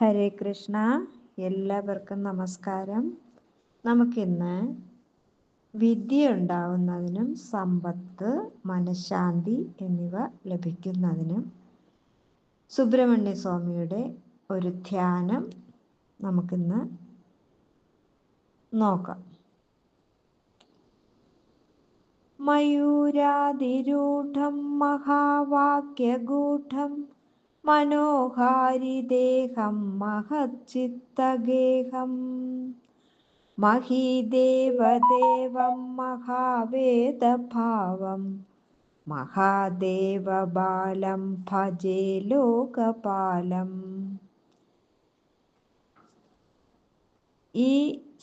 ഹരേ കൃഷ്ണ. എല്ലാവർക്കും നമസ്കാരം. നമുക്കിന്ന് വിദ്യ ഉണ്ടാവുന്നതിനും സമ്പത്ത്, മനഃശാന്തി എന്നിവ ലഭിക്കുന്നതിനും സുബ്രഹ്മണ്യ സ്വാമിയുടെ ഒരു ധ്യാനം നമുക്കിന്ന് നോക്കാം. മയൂരാതിരൂഢം മഹാവാക്യഗൂഢം മനോഹാരിദേഹം മഹച്ചിത്തഗേഹം മഹീദേവദേവം മഹാവേദഭാവം മഹാദേവബാലം ഭജേ ലോകപാലം. ഈ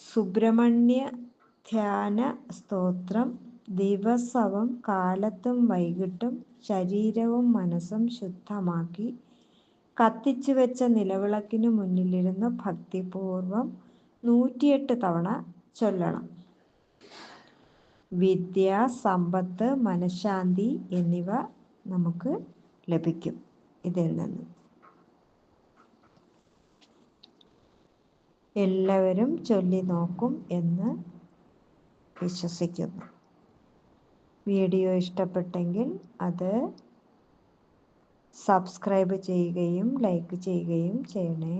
സുബ്രഹ്മണ്യ ധ്യാന സ്തോത്രം ദിവസവും കാലത്തും വൈകിട്ടും ശരീരവും മനസ്സും ശുദ്ധമാക്കി കത്തിച്ചു വെച്ച നിലവിളക്കിനു മുന്നിലിരുന്ന് ഭക്തിപൂർവം 108 തവണ ചൊല്ലണം. വിദ്യ, സമ്പത്ത്, മനഃശാന്തി എന്നിവ നമുക്ക് ലഭിക്കും ഇതിൽ നിന്ന്. എല്ലാവരും ചൊല്ലി നോക്കും എന്ന് വിശ്വസിക്കുന്നു. വീഡിയോ ഇഷ്ടപ്പെട്ടെങ്കിൽ അത് സബ്സ്ക്രൈബ് ചെയ്യുകയും ലൈക്ക് ചെയ്യുകയും ചെയ്യണേ.